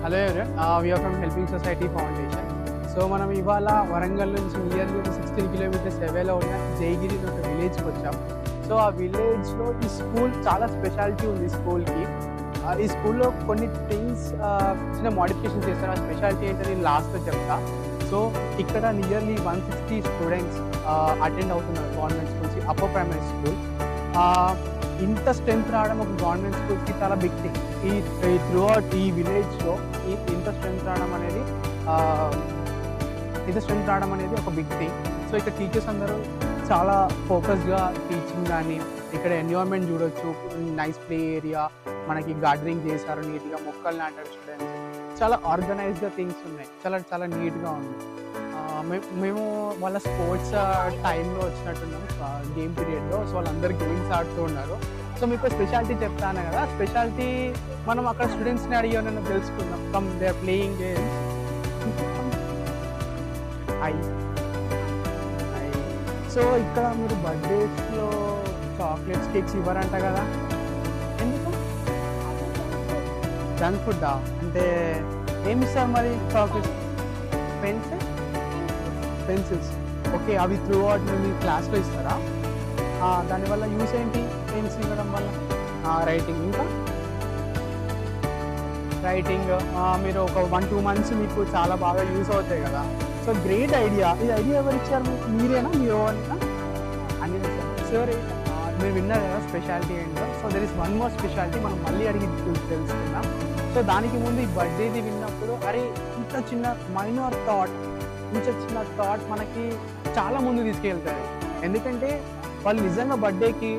Hello everyone, we are from Helping Society Foundation. So మనం ఇవాళ వరంగల్ నుంచి నియర్లీ 16 కిలోమీటర్స్ అవేలో ఉన్న జయగిరి ఒక విలేజ్కి వచ్చాం. సో ఆ విలేజ్లో ఈ స్కూల్ చాలా స్పెషాలిటీ ఉంది. ఈ స్కూల్లో కొన్ని థింగ్స్ చిన్న మోడిఫికేషన్ చేస్తారు. ఆ స్పెషాలిటీ ఏంటని లాస్ట్లో చెప్తా. సో ఇక్కడ నియర్లీ 160 స్టూడెంట్స్ అటెండ్ అవుతున్నారు government schools, upper primary school. ఇంత స్ట్రెంత్ రావడం ఒక గవర్నమెంట్ స్కూల్స్కి చాలా బిగ్ థింగ్. ఈ త్రూ అవుట్ ఈ విలేజ్లో ఇంత స్ట్రెంత్ రావడం అనేది ఒక బిగ్ థింగ్. సో ఇక్కడ టీచర్స్ అందరూ చాలా ఫోకస్గా టీచింగ్ కానీ, ఇక్కడ ఎన్విరాన్మెంట్ చూడొచ్చు, నైస్ ప్లే ఏరియా, మనకి గార్డెనింగ్ చేశారు, నీట్గా మొక్కలు నాటారు స్టూడెంట్స్, చాలా ఆర్గనైజ్డ్గా థింగ్స్ ఉన్నాయి, చాలా నీట్గా ఉంది. మేము వాళ్ళ స్పోర్ట్స్ టైంలో వచ్చినట్టున్నాం, గేమ్ పీరియడ్లో. సో వాళ్ళందరూ గేమ్స్ ఆడుతూ ఉన్నారు. సో మీకు స్పెషాలిటీ చెప్తాను కదా, స్పెషాలిటీ మనం అక్కడ స్టూడెంట్స్ని అడిగానని తెలుసుకున్నాం. From they are playing games. So ఇక్కడ మీరు బర్త్డేస్లో చాక్లెట్స్, కేక్స్ ఇవ్వరంట కదా, ఎందుకు? జంక్ ఫుడ్డా? అంటే ఏమి ఇస్తారు మరి చాక్లెట్స్? పెన్సిల్స్. ఓకే, అవి త్రూ అవుట్ మీ క్లాస్లో ఇస్తారా? దానివల్ల యూస్ ఏంటి పెన్స్ ఇవ్వడం వల్ల? రైటింగ్. ఇంకా రైటింగ్ మీరు ఒక 1-2 months మీకు చాలా బాగా యూస్ అవుతాయి కదా. So great idea. ఈ ఐడియా ఎవరు ఇచ్చారు? మీరేనా, మీరు అని సార్ మీరు విన్నారు కదా స్పెషాలిటీ ఏంటో. So there is one more speciality, మనం మళ్ళీ అడిగి తెలుసుకుందాం. సో దానికి ముందు ఈ బర్త్డేది విన్నప్పుడు అరే ఇంత చిన్న మైనర్ థాట్ మనకి చాలా ముందు తీసుకెళ్తారు. ఎందుకంటే వాళ్ళు నిజంగా బర్త్డేకి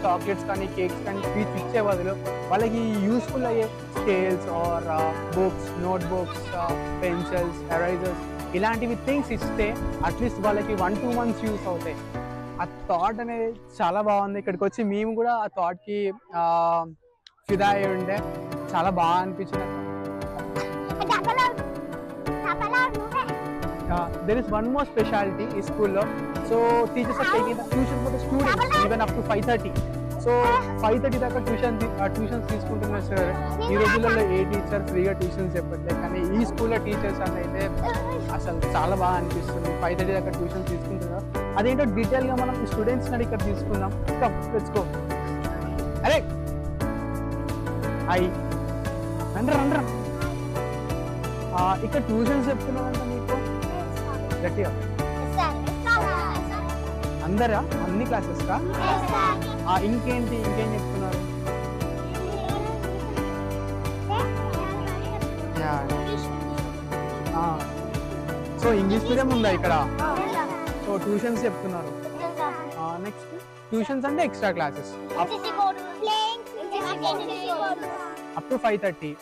చాక్లెట్స్ కానీ, కేక్స్ కానీ, స్వీట్స్ ఇచ్చే బదులు వాళ్ళకి యూస్ఫుల్ అయ్యే scales or books, notebooks, pencils, erasers ఇలాంటివి థింగ్స్ ఇస్తే అట్లీస్ట్ వాళ్ళకి 1-2 months యూస్ అవుతాయి. ఆ థాట్ అనేది చాలా బాగుంది. ఇక్కడికి వచ్చి మేము కూడా ఆ థాట్కి ఫిదా అయి ఉండే, చాలా బాగా అనిపించింది. There is one more specialty in school. So teachers are taking the tuition for the students even up to 5:30. So 5:30 దాకా ట్యూషన్స్ తీసుకుంటున్నారు సార్. ఈ రోజులలో ఏ టీచర్ ఫ్రీగా ట్యూషన్స్ చెప్పట్లేదు, కానీ ఈ స్కూల్లో టీచర్స్ అయితే అసలు చాలా బాగా అనిపిస్తుంది. 5:30 దాకా ట్యూషన్స్ తీసుకుంటున్నారు. అదేంటో డీటెయిల్గా మనం ఈ స్టూడెంట్స్ని ఇక్కడ తీసుకుందాం. Let's go. అరే హాయ్, రండి. ఇక్కడ ట్యూషన్స్ చెప్తున్నారంట మీకు గట్టిగా? అందరా? అన్ని క్లాసెస్ కా? ఇంకేం చెప్తున్నారు? సో ఇంగ్లీష్ మీడియం ఉందా ఇక్కడ? సో ట్యూషన్స్ చెప్తున్నారు. నెక్స్ట్ ట్యూషన్స్ అంటే ఎక్స్ట్రా క్లాసెస్ అప్ టు 5:30.